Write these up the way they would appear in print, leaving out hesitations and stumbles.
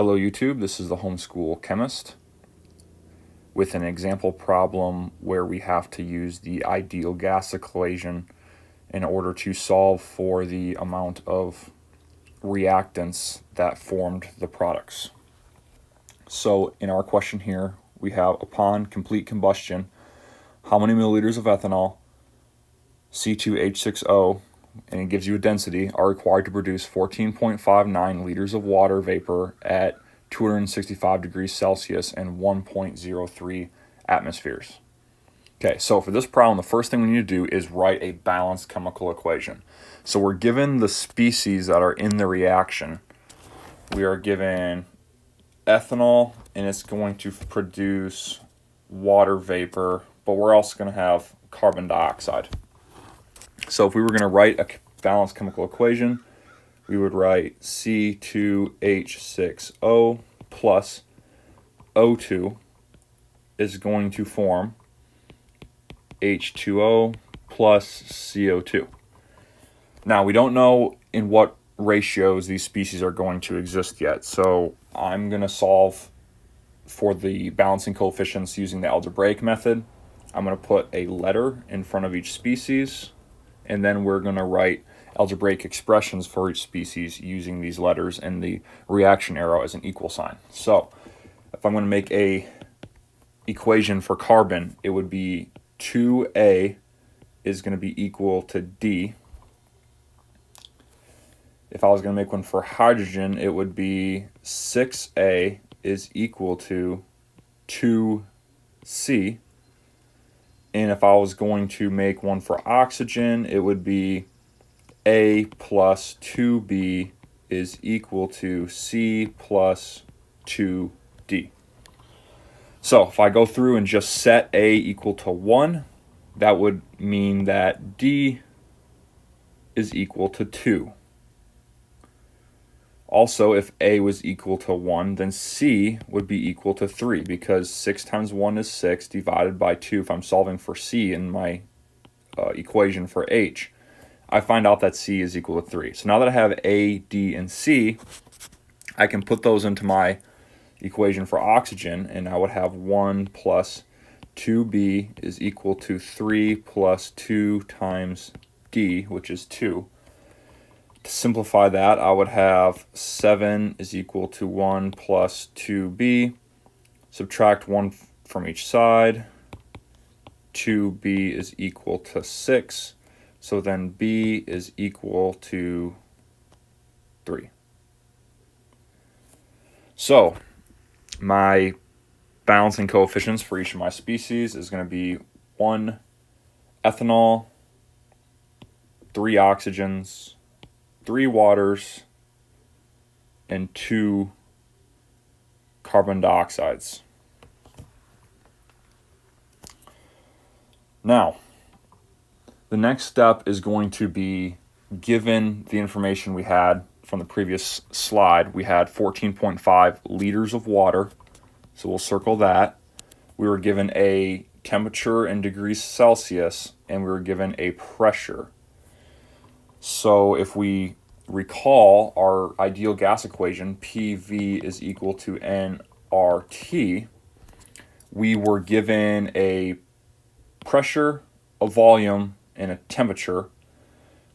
Hello YouTube, this is the Homeschool Chemist with an example problem where we have to use the ideal gas equation in order to solve for the amount of reactants that formed the products. So in our question here, we have upon complete combustion, how many milliliters of ethanol, C2H6O, and it gives you a density, are required to produce 14.59 liters of water vapor at 265 degrees Celsius and 1.03 atmospheres. Okay, so for this problem, the first thing we need to do is write a balanced chemical equation. So we're given the species that are in the reaction. We are given ethanol, and it's going to produce water vapor, but we're also going to have carbon dioxide. So if we were going to write a balanced chemical equation, we would write C2H6O plus O2 is going to form H2O plus CO2. Now, we don't know in what ratios these species are going to exist yet, so I'm going to solve for the balancing coefficients using the algebraic method. I'm going to put a letter in front of each species, and then we're going to write algebraic expressions for each species using these letters and the reaction arrow as an equal sign. So if I'm going to make a equation for carbon, it would be 2A is going to be equal to D. If I was going to make one for hydrogen, it would be 6A is equal to 2C. And if I was going to make one for oxygen, it would be A plus 2B is equal to C plus 2D. So if I go through and just set A equal to 1, that would mean that D is equal to 2. Also, if A was equal to 1, then C would be equal to 3, because 6 times 1 is 6 divided by 2. If I'm solving for C in my equation for H, I find out that C is equal to 3. So now that I have A, D, and C, I can put those into my equation for oxygen, and I would have 1 plus 2B is equal to 3 plus 2 times D, which is 2. To simplify that, I would have 7 is equal to 1 plus 2B. Subtract 1 from each side. 2B is equal to 6. So then B is equal to 3. So my balancing coefficients for each of my species is going to be 1 ethanol, 3 oxygens, 3 waters, and 2 carbon dioxides. Now, the next step is going to be, given the information we had from the previous slide, we had 14.5 liters of water, so we'll circle that. We were given a temperature in degrees Celsius, and we were given a pressure. So if we recall our ideal gas equation, PV is equal to nRT, we were given a pressure, a volume, and a temperature.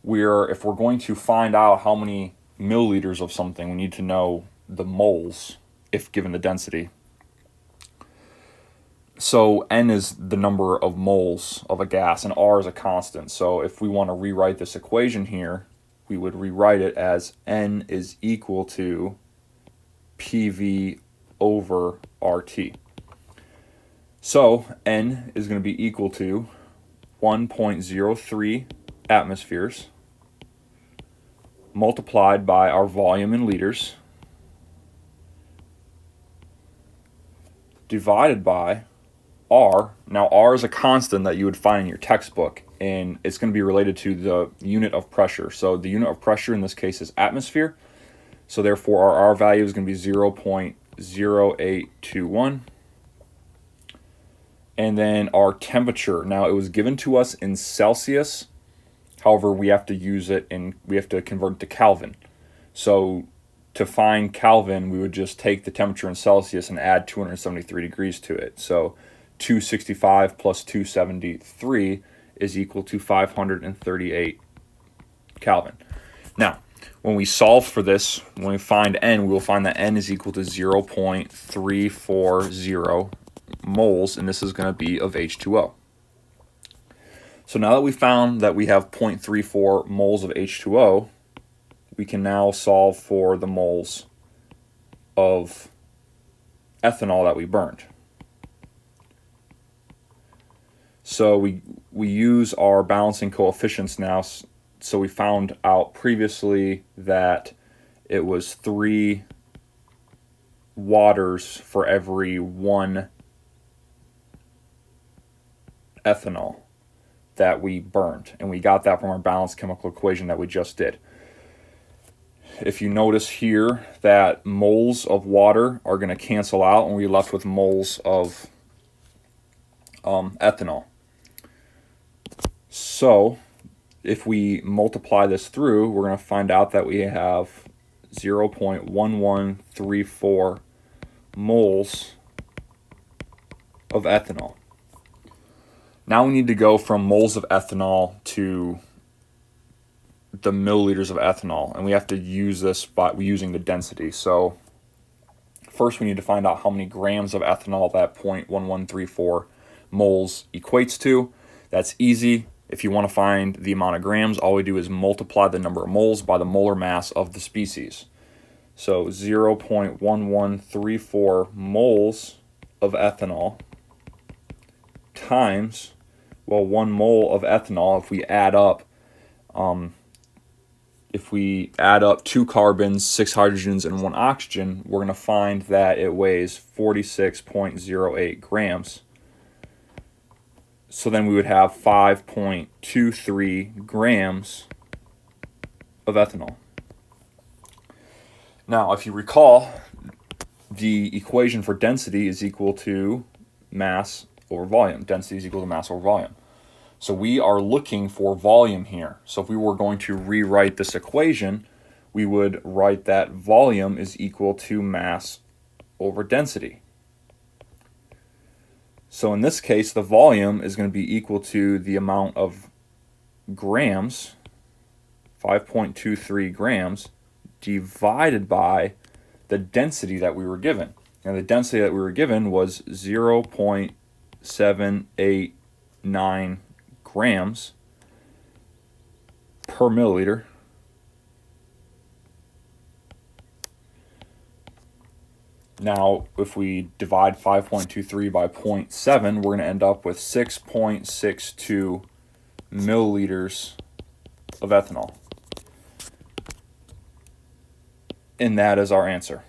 If we're going to find out how many milliliters of something, we need to know the moles if given the density. So N is the number of moles of a gas, and R is a constant. So if we want to rewrite this equation here, we would rewrite it as N is equal to PV over RT. So N is going to be equal to 1.03 atmospheres multiplied by our volume in liters divided by R. Now, R is a constant that you would find in your textbook, and it's going to be related to the unit of pressure. So the unit of pressure in this case is atmosphere. So therefore, our R value is going to be 0.0821. And then our temperature. Now, it was given to us in Celsius. However, we have to use it we have to convert it to Kelvin. So to find Kelvin, we would just take the temperature in Celsius and add 273 degrees to it. So 265 plus 273 is equal to 538 Kelvin. Now, when we solve for this, when we find N, we will find that N is equal to 0.340 moles, and this is going to be of H2O. So now that we found that we have 0.34 moles of H2O, we can now solve for the moles of ethanol that we burned. So we use our balancing coefficients now. So we found out previously that it was 3 waters for every 1 ethanol that we burned. And we got that from our balanced chemical equation that we just did. If you notice here that moles of water are going to cancel out and we're left with moles of ethanol. So if we multiply this through, we're going to find out that we have 0.1134 moles of ethanol. Now we need to go from moles of ethanol to the milliliters of ethanol, and we have to use this by using the density. So first we need to find out how many grams of ethanol that 0.1134 moles equates to. That's easy. If you want to find the amount of grams, all we do is multiply the number of moles by the molar mass of the species. So 0.1134 moles of ethanol times, well, 1 mole of ethanol, if we add up 2 carbons, 6 hydrogens, and 1 oxygen, we're going to find that it weighs 46.08 grams. So then we would have 5.23 grams of ethanol. Now, if you recall, the equation for density is equal to mass over volume. Density is equal to mass over volume. So we are looking for volume here. So if we were going to rewrite this equation, we would write that volume is equal to mass over density. So in this case, the volume is going to be equal to the amount of grams, 5.23 grams, divided by the density that we were given. And the density that we were given was 0.789 grams per milliliter. Now, if we divide 5.23 by 0.7, we're going to end up with 6.62 milliliters of ethanol. And that is our answer.